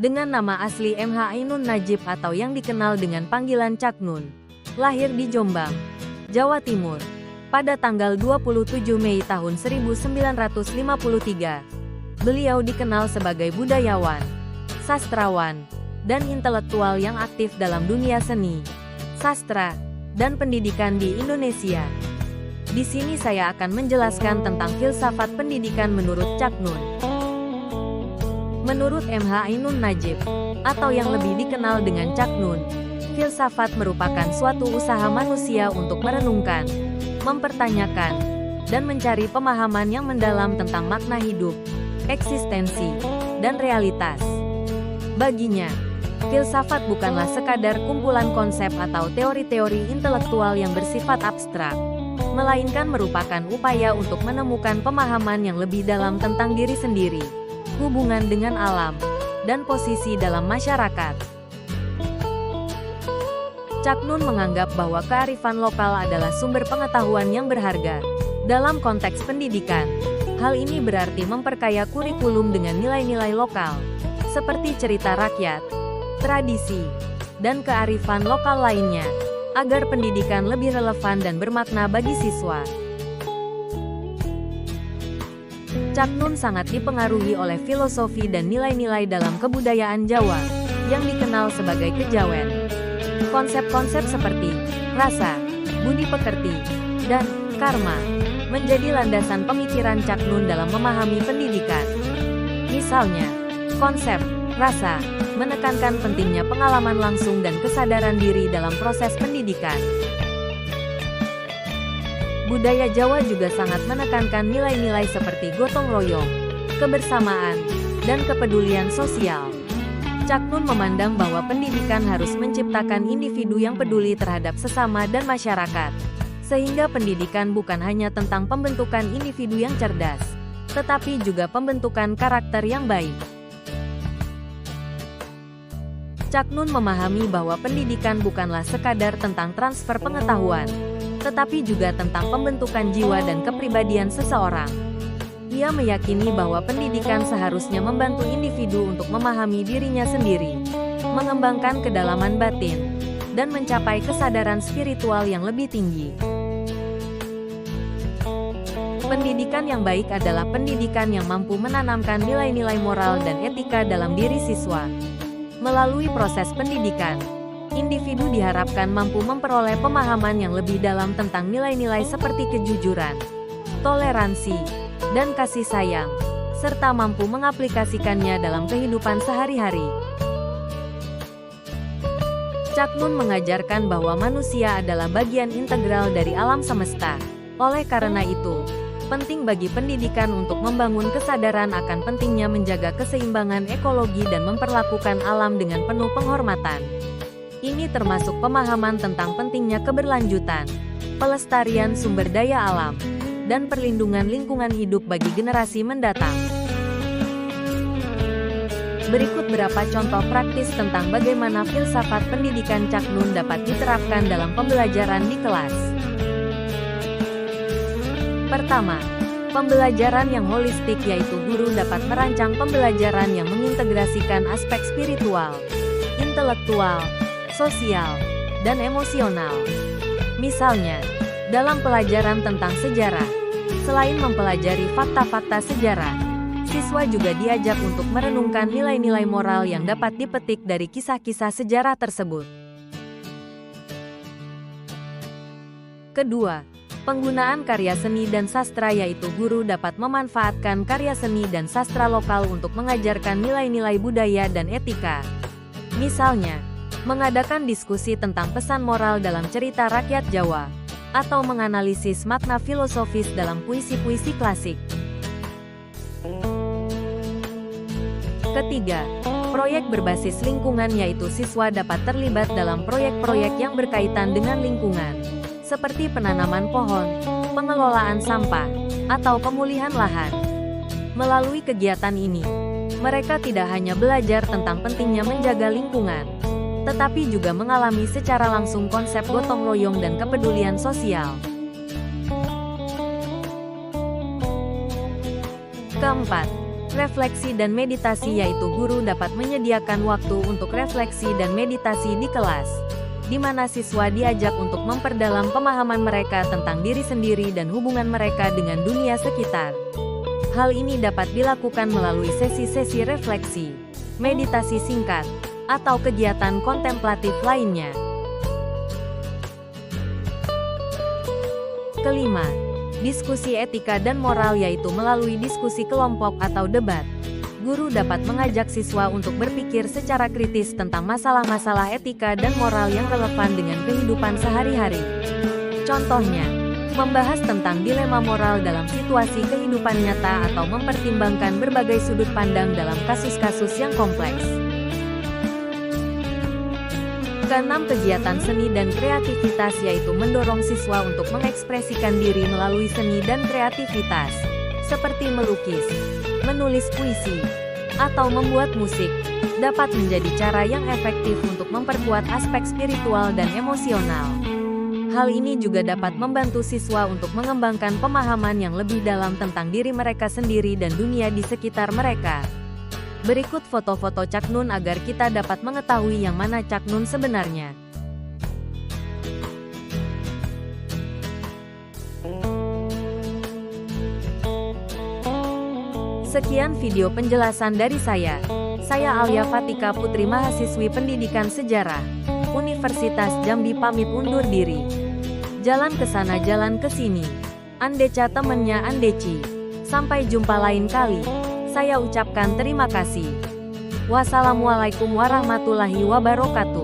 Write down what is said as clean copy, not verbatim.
dengan nama asli M.H. Ainun Najib atau yang dikenal dengan panggilan Cak Nun. Lahir di Jombang, Jawa Timur, pada tanggal 27 Mei tahun 1953. Beliau dikenal sebagai budayawan, sastrawan, dan intelektual yang aktif dalam dunia seni, sastra, dan pendidikan di Indonesia. Di sini saya akan menjelaskan tentang filsafat pendidikan menurut Cak Nun. Menurut M.H. Ainun Najib, atau yang lebih dikenal dengan Cak Nun, filsafat merupakan suatu usaha manusia untuk merenungkan, mempertanyakan, dan mencari pemahaman yang mendalam tentang makna hidup, eksistensi, dan realitas. Baginya, filsafat bukanlah sekadar kumpulan konsep atau teori-teori intelektual yang bersifat abstrak, melainkan merupakan upaya untuk menemukan pemahaman yang lebih dalam tentang diri sendiri, hubungan dengan alam, dan posisi dalam masyarakat. Cak Nun menganggap bahwa kearifan lokal adalah sumber pengetahuan yang berharga. Dalam konteks pendidikan, hal ini berarti memperkaya kurikulum dengan nilai-nilai lokal, seperti cerita rakyat, tradisi, dan kearifan lokal lainnya, agar pendidikan lebih relevan dan bermakna bagi siswa. Cak Nun sangat dipengaruhi oleh filosofi dan nilai-nilai dalam kebudayaan Jawa, yang dikenal sebagai kejawen. Konsep-konsep seperti rasa, budi pekerti, dan karma menjadi landasan pemikiran Cak Nun dalam memahami pendidikan. Misalnya, konsep rasa menekankan pentingnya pengalaman langsung dan kesadaran diri dalam proses pendidikan. Budaya Jawa juga sangat menekankan nilai-nilai seperti gotong royong, kebersamaan, dan kepedulian sosial. Cak Nun memandang bahwa pendidikan harus menciptakan individu yang peduli terhadap sesama dan masyarakat, sehingga pendidikan bukan hanya tentang pembentukan individu yang cerdas, tetapi juga pembentukan karakter yang baik. Cak Nun memahami bahwa pendidikan bukanlah sekadar tentang transfer pengetahuan, tetapi juga tentang pembentukan jiwa dan kepribadian seseorang. Ia meyakini bahwa pendidikan seharusnya membantu individu untuk memahami dirinya sendiri, mengembangkan kedalaman batin, dan mencapai kesadaran spiritual yang lebih tinggi. Pendidikan yang baik adalah pendidikan yang mampu menanamkan nilai-nilai moral dan etika dalam diri siswa. Melalui proses pendidikan, individu diharapkan mampu memperoleh pemahaman yang lebih dalam tentang nilai-nilai seperti kejujuran, toleransi, dan kasih sayang, serta mampu mengaplikasikannya dalam kehidupan sehari-hari. Cak Nun mengajarkan bahwa manusia adalah bagian integral dari alam semesta. Oleh karena itu, penting bagi pendidikan untuk membangun kesadaran akan pentingnya menjaga keseimbangan ekologi dan memperlakukan alam dengan penuh penghormatan. Ini termasuk pemahaman tentang pentingnya keberlanjutan, pelestarian sumber daya alam, dan perlindungan lingkungan hidup bagi generasi mendatang. Berikut beberapa contoh praktis tentang bagaimana filsafat pendidikan Cak Nun dapat diterapkan dalam pembelajaran di kelas. Pertama, pembelajaran yang holistik, yaitu guru dapat merancang pembelajaran yang mengintegrasikan aspek spiritual, intelektual, sosial, dan emosional. Misalnya, dalam pelajaran tentang sejarah, selain mempelajari fakta-fakta sejarah, siswa juga diajak untuk merenungkan nilai-nilai moral yang dapat dipetik dari kisah-kisah sejarah tersebut. Kedua, penggunaan karya seni dan sastra, yaitu guru dapat memanfaatkan karya seni dan sastra lokal untuk mengajarkan nilai-nilai budaya dan etika. Misalnya, mengadakan diskusi tentang pesan moral dalam cerita rakyat Jawa, atau menganalisis makna filosofis dalam puisi-puisi klasik. Ketiga, proyek berbasis lingkungan, yaitu siswa dapat terlibat dalam proyek-proyek yang berkaitan dengan lingkungan, seperti penanaman pohon, pengelolaan sampah, atau pemulihan lahan. Melalui kegiatan ini, mereka tidak hanya belajar tentang pentingnya menjaga lingkungan, tetapi juga mengalami secara langsung konsep gotong royong dan kepedulian sosial. Keempat, Refleksi dan meditasi yaitu guru dapat menyediakan waktu untuk refleksi dan meditasi di kelas, di mana siswa diajak untuk memperdalam pemahaman mereka tentang diri sendiri dan hubungan mereka dengan dunia sekitar. Hal ini dapat dilakukan melalui sesi-sesi refleksi, meditasi singkat, atau kegiatan kontemplatif lainnya. Kelima, diskusi etika dan moral yaitu melalui diskusi kelompok atau debat. Guru dapat mengajak siswa untuk berpikir secara kritis tentang masalah-masalah etika dan moral yang relevan dengan kehidupan sehari-hari. Contohnya, membahas tentang dilema moral dalam situasi kehidupan nyata atau mempertimbangkan berbagai sudut pandang dalam kasus-kasus yang kompleks. Keenam, kegiatan seni dan kreativitas yaitu mendorong siswa untuk mengekspresikan diri melalui seni dan kreativitas, seperti melukis, menulis puisi, atau membuat musik, dapat menjadi cara yang efektif untuk memperkuat aspek spiritual dan emosional. Hal ini juga dapat membantu siswa untuk mengembangkan pemahaman yang lebih dalam tentang diri mereka sendiri dan dunia di sekitar mereka. Berikut foto-foto Cak Nun agar kita dapat mengetahui yang mana Cak Nun sebenarnya. Sekian video penjelasan dari saya. Saya Alia Fatika Putri, mahasiswi Pendidikan Sejarah Universitas Jambi, pamit undur diri. Jalan ke sana, jalan ke sini. Andeca temennya Andeci. Sampai jumpa lain kali. Saya ucapkan terima kasih. Wassalamualaikum warahmatullahi wabarakatuh.